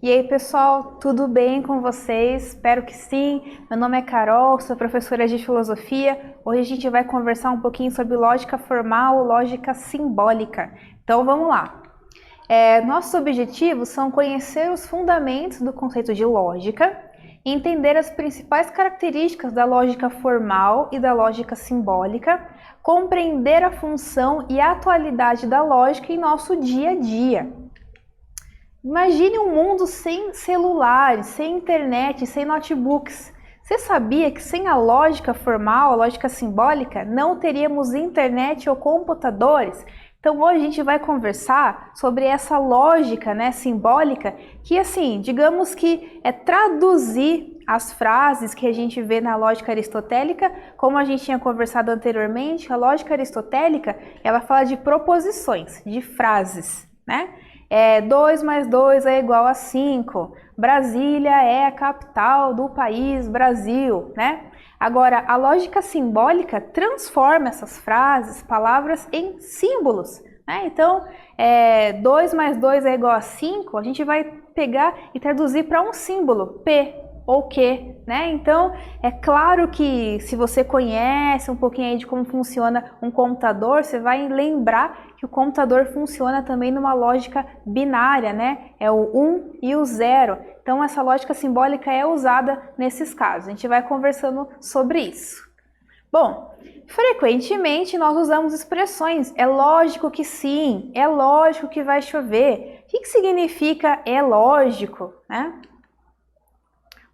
E aí, pessoal, tudo bem com vocês? Espero que sim. Meu nome é Carol, sou professora de filosofia. Hoje a gente vai conversar um pouquinho sobre lógica formal, lógica simbólica. Então vamos lá. Nossos objetivos são conhecer os fundamentos do conceito de lógica, entender as principais características da lógica formal e da lógica simbólica, compreender a função e a atualidade da lógica em nosso dia a dia. Imagine um mundo sem celulares, sem internet, sem notebooks. Você sabia que sem a lógica formal, a lógica simbólica, não teríamos internet ou computadores? Então hoje a gente vai conversar sobre essa lógica, simbólica, que assim, digamos que é traduzir as frases que a gente vê na lógica aristotélica, como a gente tinha conversado anteriormente. A lógica aristotélica, ela fala de proposições, de frases, né? 2 mais 2 é igual a 5. Brasília é a capital do país Brasil, né? Agora, a lógica simbólica transforma essas frases, palavras em símbolos, né? Então, 2 mais 2 é igual a 5, a gente vai pegar e traduzir para um símbolo, P ou Q, né? Então, é claro que se você conhece um pouquinho aí de como funciona um computador, você vai lembrar que o computador funciona também numa lógica binária, né? É o 1 e o 0. Então, essa lógica simbólica é usada nesses casos. A gente vai conversando sobre isso. Bom, frequentemente nós usamos expressões. É lógico que sim, é lógico que vai chover. O que significa é lógico, né?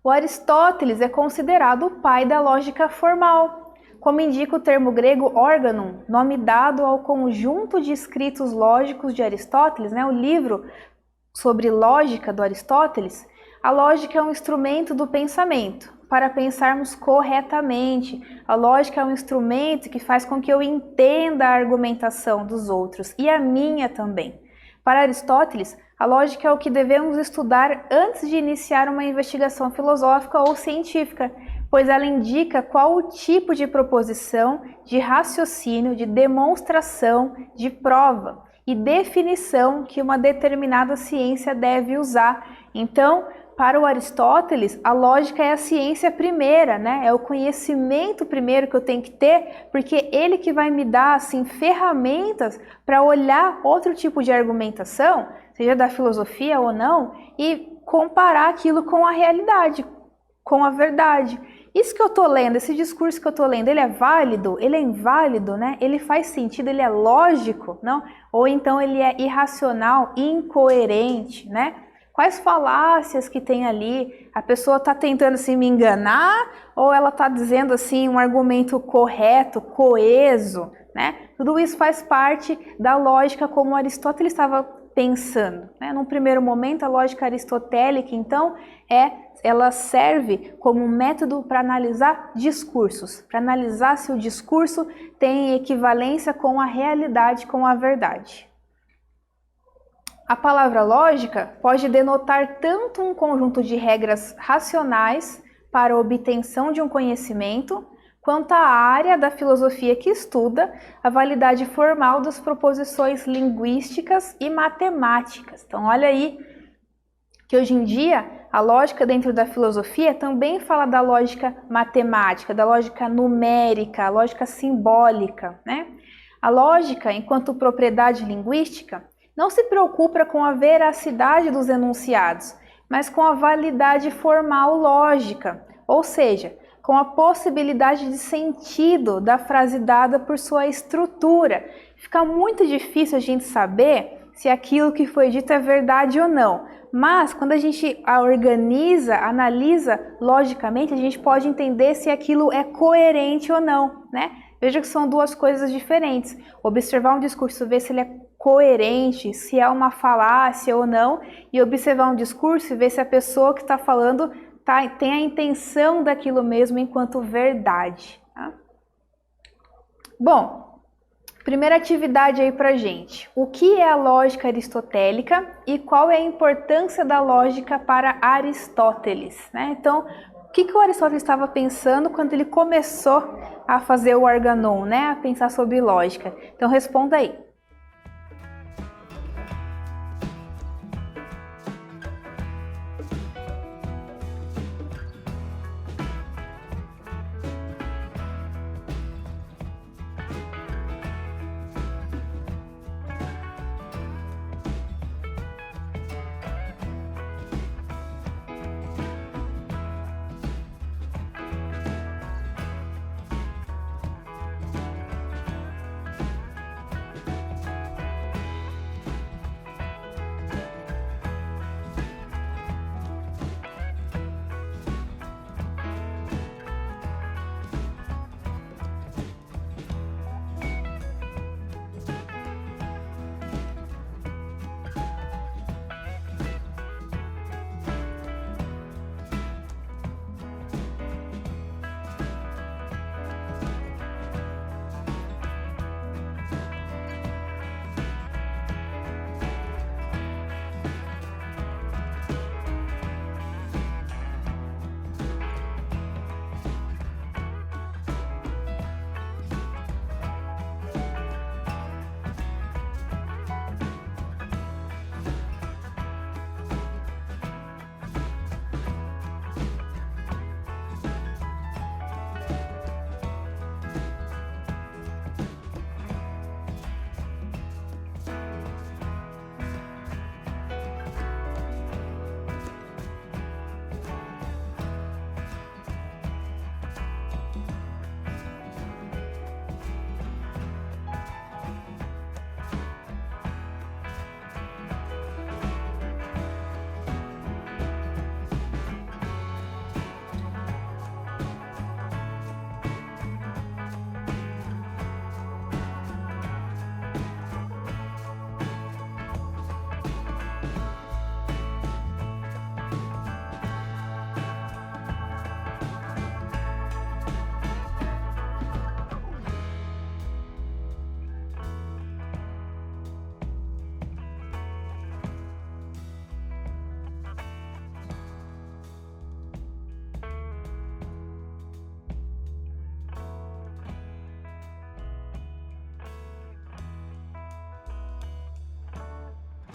O Aristóteles é considerado o pai da lógica formal, como indica o termo grego organon, nome dado ao conjunto de escritos lógicos de Aristóteles, né? O livro sobre lógica do Aristóteles. A lógica é um instrumento do pensamento, para pensarmos corretamente. A lógica é um instrumento que faz com que eu entenda a argumentação dos outros e a minha também. Para Aristóteles, a lógica é o que devemos estudar antes de iniciar uma investigação filosófica ou científica, pois ela indica qual o tipo de proposição, de raciocínio, de demonstração, de prova e definição que uma determinada ciência deve usar. Então, para o Aristóteles, a lógica é a ciência primeira, né? É o conhecimento primeiro que eu tenho que ter, porque ele que vai me dar assim ferramentas para olhar outro tipo de argumentação, seja da filosofia ou não, e comparar aquilo com a realidade, com a verdade. Isso que eu estou lendo, esse discurso que eu estou lendo, ele é válido? Ele é inválido, né? Ele faz sentido? Ele é lógico? Não? Ou então ele é irracional, incoerente, né? Quais falácias que tem ali? A pessoa está tentando assim, me enganar ou ela está dizendo assim um argumento correto, coeso, né? Tudo isso faz parte da lógica como Aristóteles estava pensando, né? Num primeiro momento, a lógica aristotélica, então, ela serve como método para analisar discursos, para analisar se o discurso tem equivalência com a realidade, com a verdade. A palavra lógica pode denotar tanto um conjunto de regras racionais para a obtenção de um conhecimento, quanto a área da filosofia que estuda a validade formal das proposições linguísticas e matemáticas. Então, olha aí que hoje em dia a lógica dentro da filosofia também fala da lógica matemática, da lógica numérica, a lógica simbólica, né? A lógica, enquanto propriedade linguística, não se preocupa com a veracidade dos enunciados, mas com a validade formal lógica, ou seja, com a possibilidade de sentido da frase dada por sua estrutura. Fica muito difícil a gente saber se aquilo que foi dito é verdade ou não, mas quando a gente a organiza, analisa logicamente, a gente pode entender se aquilo é coerente ou não, né? Veja que são duas coisas diferentes. Observar um discurso, ver se ele é coerente, se é uma falácia ou não, e observar um discurso e ver se a pessoa que está falando tem a intenção daquilo mesmo enquanto verdade. Tá? Bom, primeira atividade aí pra gente. O que é a lógica aristotélica e qual é a importância da lógica para Aristóteles? Né? Então, o que o Aristóteles estava pensando quando ele começou a fazer o organon, né? A pensar sobre lógica? Então, responda aí.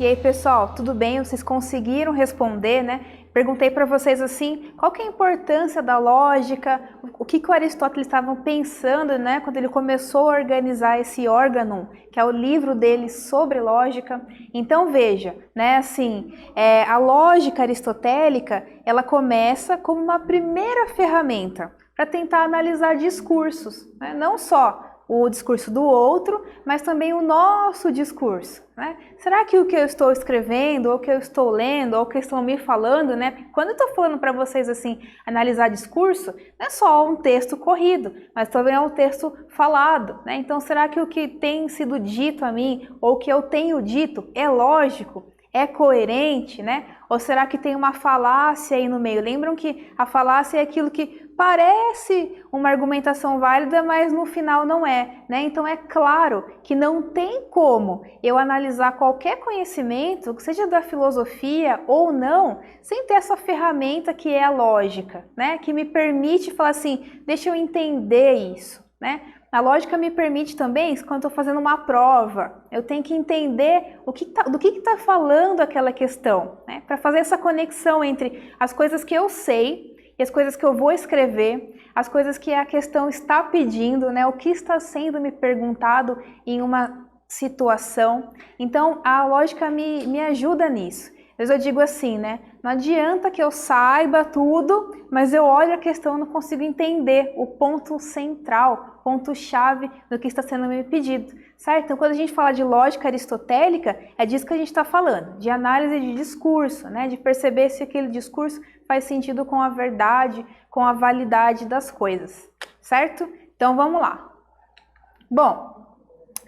E aí, pessoal, tudo bem? Vocês conseguiram responder, né? Perguntei para vocês assim, qual que é a importância da lógica, o que o Aristóteles estava pensando, né, quando ele começou a organizar esse Organum, que é o livro dele sobre lógica. Então veja, né, assim, a lógica aristotélica, ela começa como uma primeira ferramenta para tentar analisar discursos, né? Não só o discurso do outro, mas também o nosso discurso, né? Será que o que eu estou escrevendo, ou o que eu estou lendo, ou o que estão me falando, né? Quando eu estou falando para vocês assim, analisar discurso, não é só um texto corrido, mas também é um texto falado, né? Então, será que o que tem sido dito a mim, ou o que eu tenho dito, é lógico? É coerente, né? Ou será que tem uma falácia aí no meio? Lembram que a falácia é aquilo que parece uma argumentação válida, mas no final não é, né? Então é claro que não tem como eu analisar qualquer conhecimento, que seja da filosofia ou não, sem ter essa ferramenta que é a lógica, né? Que me permite falar assim, deixa eu entender isso, né? A lógica me permite também, quando estou fazendo uma prova, eu tenho que entender do que está falando aquela questão, né? Para fazer essa conexão entre as coisas que eu sei e as coisas que eu vou escrever, as coisas que a questão está pedindo, né? O que está sendo me perguntado em uma situação. Então, a lógica me ajuda nisso. Às vezes eu digo assim, né? Não adianta que eu saiba tudo, mas eu olho a questão e não consigo entender o ponto central, ponto-chave do que está sendo me pedido, certo? Então, quando a gente fala de lógica aristotélica, é disso que a gente está falando, de análise de discurso, né? De perceber se aquele discurso faz sentido com a verdade, com a validade das coisas, certo? Então, vamos lá. Bom,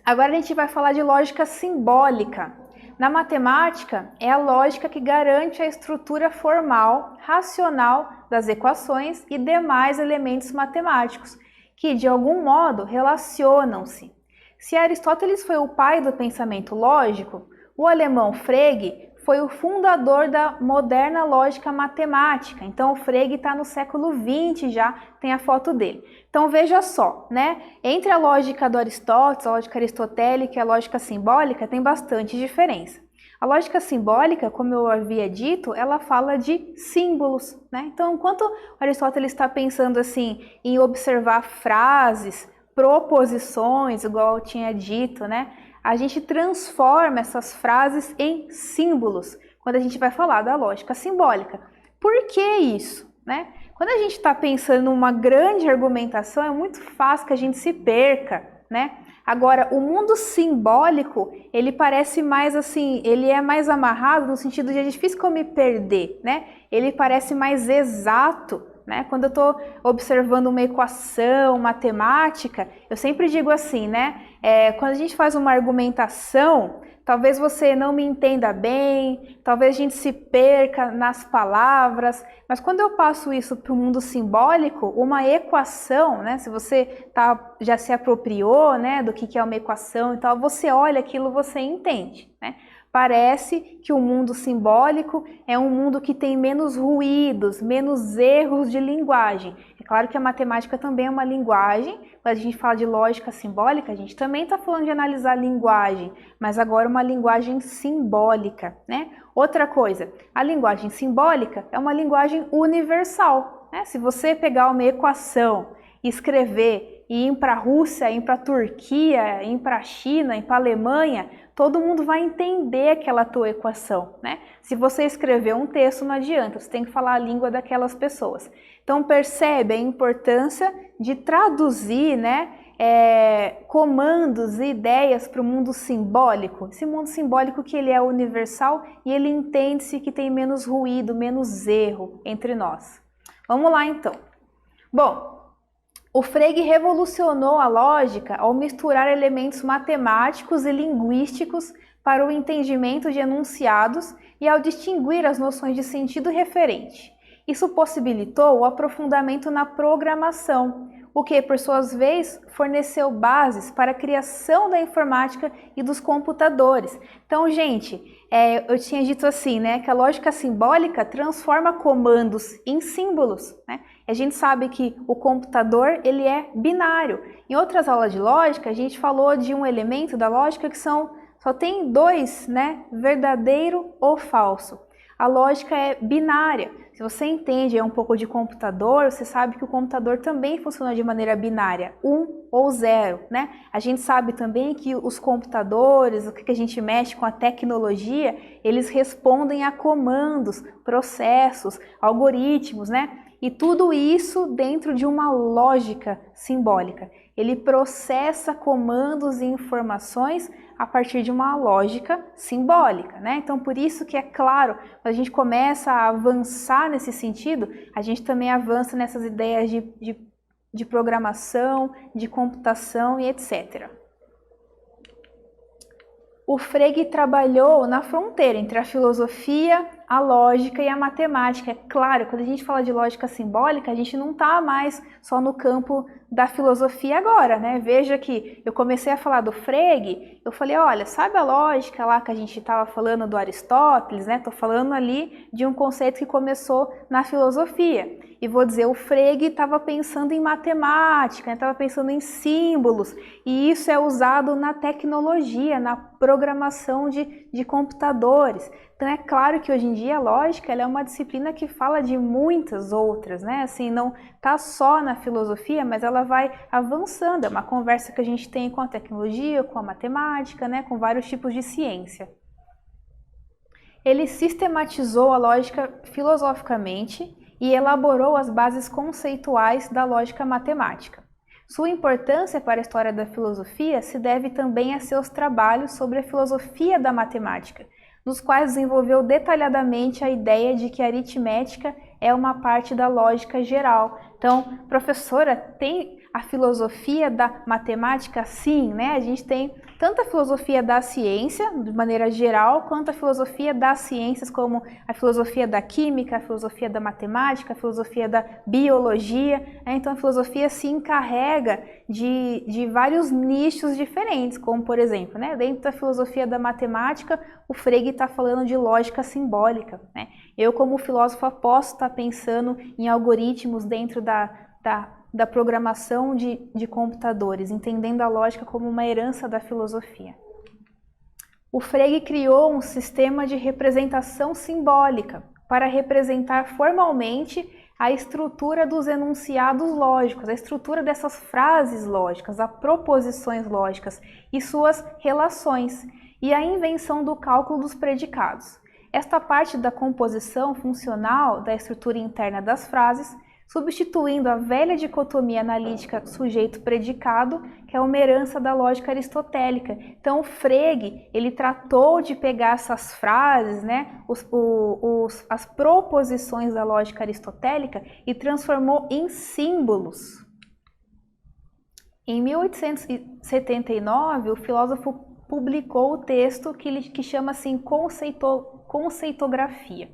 agora a gente vai falar de lógica simbólica. Na matemática, é a lógica que garante a estrutura formal, racional das equações e demais elementos matemáticos, que de algum modo relacionam-se. Se Aristóteles foi o pai do pensamento lógico, o alemão Frege foi o fundador da moderna lógica matemática. Então o Frege está no século XX já, tem a foto dele. Então veja só, né? Entre a lógica do Aristóteles, a lógica aristotélica e a lógica simbólica tem bastante diferença. A lógica simbólica, como eu havia dito, ela fala de símbolos, né? Então, enquanto Aristóteles está pensando assim em observar frases, proposições, igual eu tinha dito, né? A gente transforma essas frases em símbolos quando a gente vai falar da lógica simbólica. Por que isso, né? Quando a gente está pensando numa grande argumentação, é muito fácil que a gente se perca, né? Agora, o mundo simbólico, ele parece mais assim, ele é mais amarrado no sentido de é difícil que eu me perder, né? Ele parece mais exato, né? Quando eu estou observando uma equação matemática, eu sempre digo assim, né? Quando a gente faz uma argumentação, talvez você não me entenda bem, talvez a gente se perca nas palavras, mas quando eu passo isso para o mundo simbólico, uma equação, né? Se você já se apropriou, né, do que é uma equação e tal, você olha aquilo, você entende, né? Parece que o mundo simbólico é um mundo que tem menos ruídos, menos erros de linguagem. É claro que a matemática também é uma linguagem, quando a gente fala de lógica simbólica, a gente também está falando de analisar a linguagem, mas agora uma linguagem simbólica, né? Outra coisa, a linguagem simbólica é uma linguagem universal, né? Se você pegar uma equação e escrever e ir para a Rússia, ir para a Turquia, ir para a China, ir para a Alemanha, todo mundo vai entender aquela tua equação, né? Se você escrever um texto, não adianta, você tem que falar a língua daquelas pessoas. Então percebe a importância de traduzir, né, comandos e ideias para o mundo simbólico. Esse mundo simbólico que ele é universal e ele entende-se que tem menos ruído, menos erro entre nós. Vamos lá então. Bom, o Frege revolucionou a lógica ao misturar elementos matemáticos e linguísticos para o entendimento de enunciados e ao distinguir as noções de sentido referente. Isso possibilitou o aprofundamento na programação, o que, por sua vez, forneceu bases para a criação da informática e dos computadores. Então, gente, eu tinha dito assim, né, que a lógica simbólica transforma comandos em símbolos, né? A gente sabe que o computador, ele é binário. Em outras aulas de lógica, a gente falou de um elemento da lógica que são só tem dois, né? Verdadeiro ou falso. A lógica é binária. Se você entende um pouco de computador, você sabe que o computador também funciona de maneira binária, 1 ou 0, né? A gente sabe também que os computadores, o que a gente mexe com a tecnologia, eles respondem a comandos, processos, algoritmos, né? E tudo isso dentro de uma lógica simbólica. Ele processa comandos e informações a partir de uma lógica simbólica, né? Então, por isso que é claro, quando a gente começa a avançar nesse sentido, a gente também avança nessas ideias de programação, de computação e etc. O Frege trabalhou na fronteira entre a filosofia, a lógica e a matemática. É claro, quando a gente fala de lógica simbólica, a gente não está mais só no campo da filosofia agora, né? Veja que eu comecei a falar do Frege, eu falei, olha, sabe a lógica lá que a gente estava falando do Aristóteles, né? Estou falando ali de um conceito que começou na filosofia. E vou dizer, o Frege estava pensando em matemática, estava pensando em símbolos, e isso é usado na tecnologia, na programação de computadores. Então é claro que hoje em dia a lógica ela é uma disciplina que fala de muitas outras, né? Assim, não está só na filosofia, mas ela vai avançando, é uma conversa que a gente tem com a tecnologia, com a matemática, né? Com vários tipos de ciência. Ele sistematizou a lógica filosoficamente e elaborou as bases conceituais da lógica matemática. Sua importância para a história da filosofia se deve também a seus trabalhos sobre a filosofia da matemática, nos quais desenvolveu detalhadamente a ideia de que a aritmética é uma parte da lógica geral. Então, professora, tem a filosofia da matemática? Sim, né? A gente tem tanto a filosofia da ciência, de maneira geral, quanto a filosofia das ciências, como a filosofia da química, a filosofia da matemática, a filosofia da biologia. Então, a filosofia se encarrega de vários nichos diferentes, como, por exemplo, né, dentro da filosofia da matemática, o Frege está falando de lógica simbólica, né? Eu, como filósofa, posso estar pensando em algoritmos dentro da programação de computadores, entendendo a lógica como uma herança da filosofia. O Frege criou um sistema de representação simbólica para representar formalmente a estrutura dos enunciados lógicos, a estrutura dessas frases lógicas, as proposições lógicas e suas relações, e a invenção do cálculo dos predicados. Esta parte da composição funcional da estrutura interna das frases, substituindo a velha dicotomia analítica sujeito-predicado, que é uma herança da lógica aristotélica. Então, o Frege, ele tratou de pegar essas frases, né, as proposições da lógica aristotélica e transformou em símbolos. Em 1879, o filósofo publicou o texto que chama assim Conceitografia,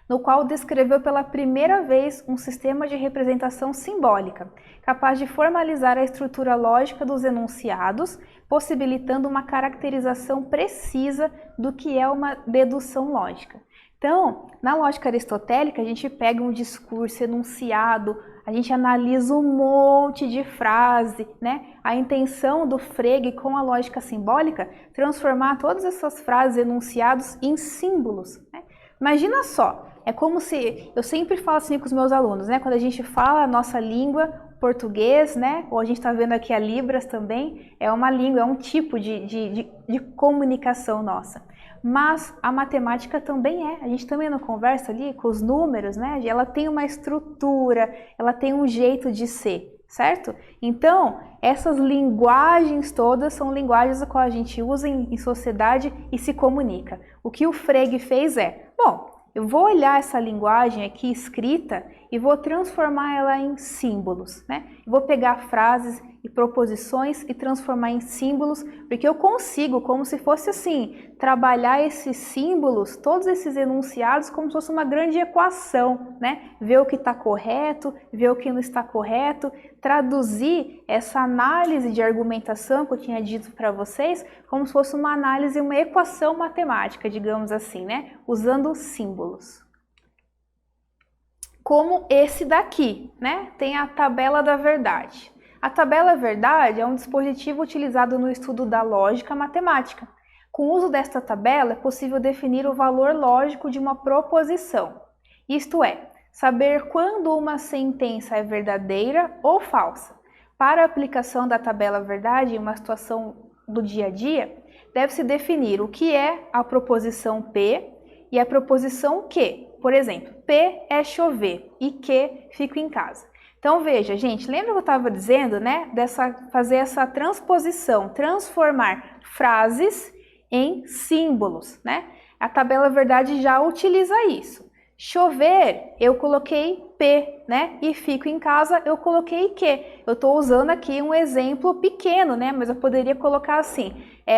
no qual descreveu pela primeira vez um sistema de representação simbólica, capaz de formalizar a estrutura lógica dos enunciados, possibilitando uma caracterização precisa do que é uma dedução lógica. Então, na lógica aristotélica, a gente pega um discurso enunciado, a gente analisa um monte de frase, né? A intenção do Frege com a lógica simbólica, transformar todas essas frases enunciados em símbolos, né? Imagina só, é como se, eu sempre falo assim com os meus alunos, né? Quando a gente fala a nossa língua, português, né? Ou a gente está vendo aqui a Libras também, é uma língua, é um tipo de comunicação nossa. Mas a matemática também é, a gente também não conversa ali com os números, né? Ela tem uma estrutura, ela tem um jeito de ser, certo? Então, essas linguagens todas são linguagens a qual a gente usa em sociedade e se comunica. O que o Frege fez é, bom, eu vou olhar essa linguagem aqui escrita e vou transformar ela em símbolos, né? Eu vou pegar frases e proposições e transformar em símbolos, porque eu consigo, como se fosse assim, trabalhar esses símbolos, todos esses enunciados, como se fosse uma grande equação, né? Ver o que está correto, ver o que não está correto, traduzir essa análise de argumentação que eu tinha dito para vocês, como se fosse uma análise, uma equação matemática, digamos assim, né? Usando símbolos. Como esse daqui, né? Tem a tabela da verdade. A tabela verdade é um dispositivo utilizado no estudo da lógica matemática. Com o uso desta tabela, é possível definir o valor lógico de uma proposição, isto é, saber quando uma sentença é verdadeira ou falsa. Para a aplicação da tabela verdade em uma situação do dia a dia, deve-se definir o que é a proposição P e a proposição Q. Por exemplo, P é chover e Q fico em casa. Então veja, gente, lembra que eu estava dizendo, né, fazer essa transposição, transformar frases em símbolos, né? A tabela verdade já utiliza isso. Chover, eu coloquei P, né? E fico em casa, eu coloquei Q. Eu estou usando aqui um exemplo pequeno, né? Mas eu poderia colocar assim,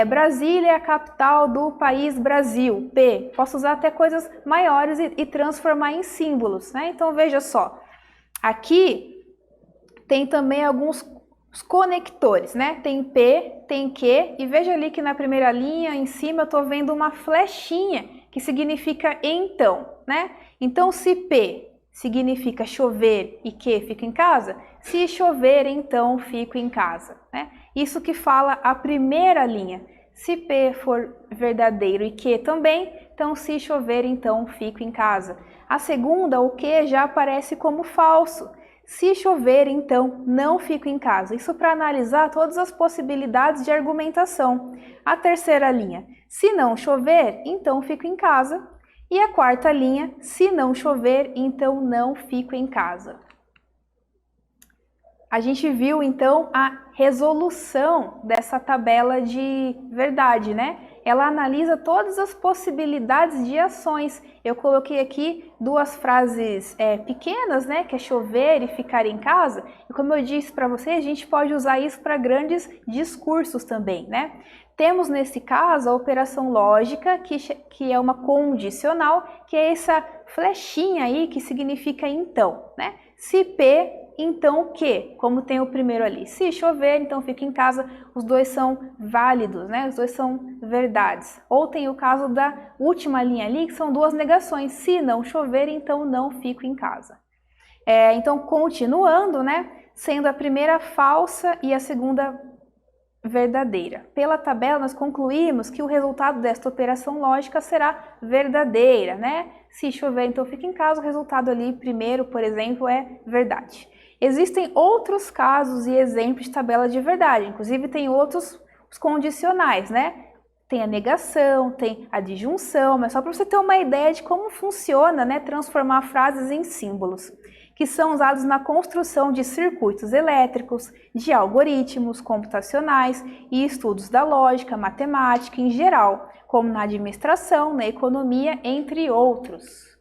Brasília é a capital do país Brasil, P. Posso usar até coisas maiores e transformar em símbolos, né? Então veja só, aqui tem também alguns conectores, né? Tem P, tem Q, e veja ali que na primeira linha, em cima, eu estou vendo uma flechinha, que significa então, né? Então, se P significa chover e Q fica em casa, se chover, então fico em casa, né? Isso que fala a primeira linha. Se P for verdadeiro e Q também, então se chover, então fico em casa. A segunda, o Q, já aparece como falso. Se chover, então não fico em casa. Isso para analisar todas as possibilidades de argumentação. A terceira linha, se não chover, então fico em casa. E a quarta linha, se não chover, então não fico em casa. A gente viu então a resolução dessa tabela de verdade, né? Ela analisa todas as possibilidades de ações. Eu coloquei aqui duas frases pequenas, né? Que é chover e ficar em casa. E como eu disse para vocês, a gente pode usar isso para grandes discursos também, né? Temos nesse caso a operação lógica, que é uma condicional, que é essa flechinha aí que significa então, né? Se P, então Q, como tem o primeiro ali. Se chover, então fica em casa. Os dois são válidos, né? Os dois são verdades. Ou tem o caso da última linha ali, que são duas negações. Se não chover, então não fico em casa. Então, continuando, né? Sendo a primeira falsa e a segunda verdadeira. Pela tabela, nós concluímos que o resultado desta operação lógica será verdadeira, né? Se chover, então fica em casa, o resultado ali primeiro, por exemplo, é verdade. Existem outros casos e exemplos de tabela de verdade, inclusive tem outros os condicionais, né? Tem a negação, tem a disjunção, mas só para você ter uma ideia de como funciona, né? Transformar frases em símbolos, que são usados na construção de circuitos elétricos, de algoritmos computacionais e estudos da lógica, matemática em geral, como na administração, na economia, entre outros.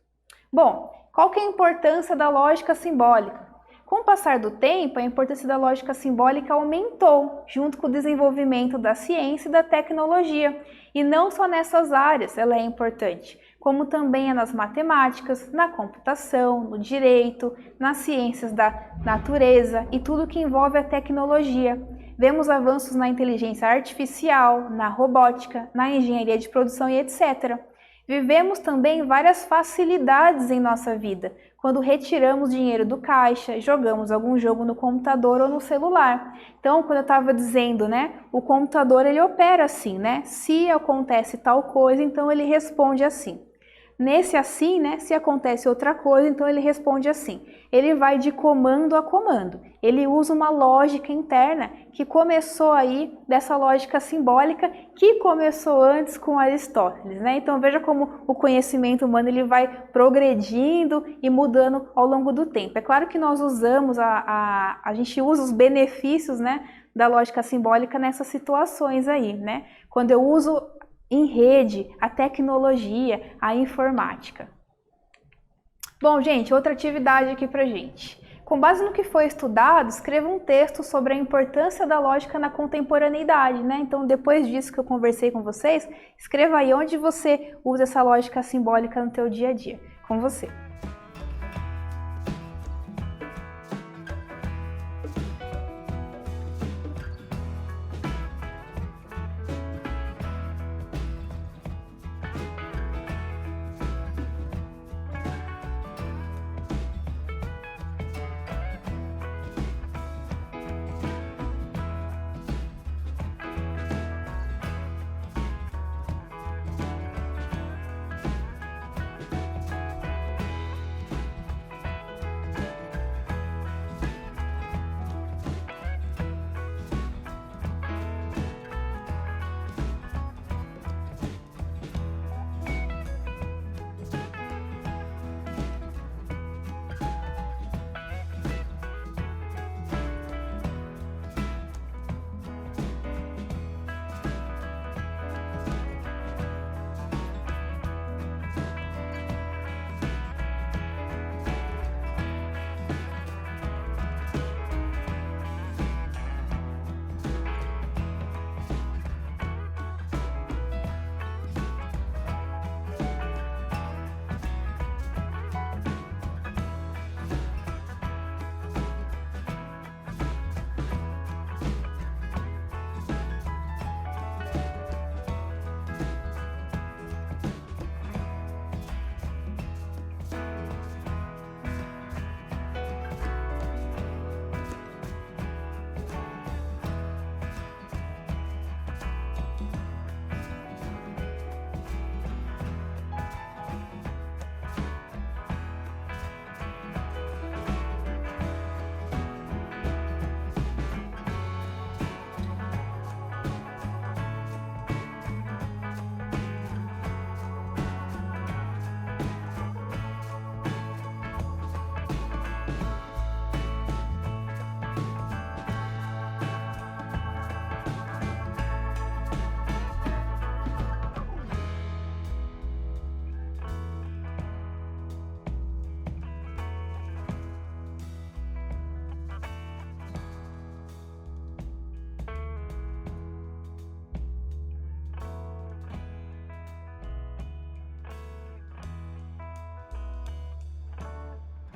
Bom, qual que é a importância da lógica simbólica? Com o passar do tempo, a importância da lógica simbólica aumentou, junto com o desenvolvimento da ciência e da tecnologia. E não só nessas áreas ela é importante, como também é nas matemáticas, na computação, no direito, nas ciências da natureza e tudo que envolve a tecnologia. Vemos avanços na inteligência artificial, na robótica, na engenharia de produção e etc. Vivemos também várias facilidades em nossa vida, quando retiramos dinheiro do caixa, jogamos algum jogo no computador ou no celular. Então, quando eu estava dizendo, né, o computador ele opera assim, né? Se acontece tal coisa, então ele responde assim. Nesse assim, né, se acontece outra coisa, então ele responde assim. Ele vai de comando a comando. Ele usa uma lógica interna que começou aí dessa lógica simbólica que começou antes com Aristóteles, né? Então veja como o conhecimento humano ele vai progredindo e mudando ao longo do tempo. É claro que nós usamos a gente usa os benefícios, né, da lógica simbólica nessas situações aí, né? Quando eu uso em rede, a tecnologia, a informática. Bom, gente, outra atividade aqui pra gente. Com base no que foi estudado, escreva um texto sobre a importância da lógica na contemporaneidade, né? Então, depois disso que eu conversei com vocês, escreva aí onde você usa essa lógica simbólica no teu dia a dia. Com você.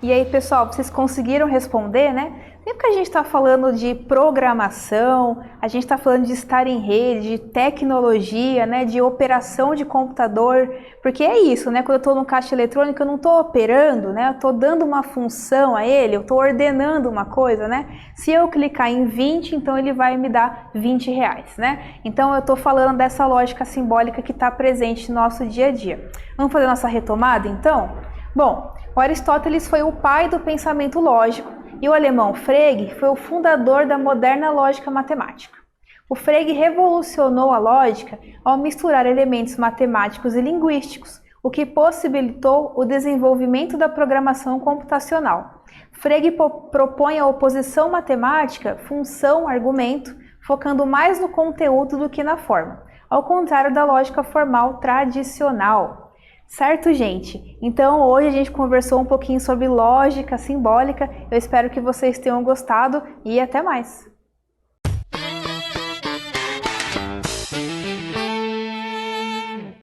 E aí, pessoal, vocês conseguiram responder, né? Sempre que a gente está falando de programação, a gente está falando de estar em rede, de tecnologia, né? De operação de computador, porque é isso, né? Quando eu estou no caixa eletrônico, eu não estou operando, né? Eu estou dando uma função a ele, eu estou ordenando uma coisa, né? Se eu clicar em 20, então ele vai me dar R$ 20, né? Então eu estou falando dessa lógica simbólica que está presente no nosso dia a dia. Vamos fazer nossa retomada, então? Bom, o Aristóteles foi o pai do pensamento lógico e o alemão Frege foi o fundador da moderna lógica matemática. O Frege revolucionou a lógica ao misturar elementos matemáticos e linguísticos, o que possibilitou o desenvolvimento da programação computacional. Frege propõe a oposição matemática função-argumento, focando mais no conteúdo do que na forma, ao contrário da lógica formal tradicional. Certo, gente? Então hoje a gente conversou um pouquinho sobre lógica simbólica. Eu espero que vocês tenham gostado e até mais!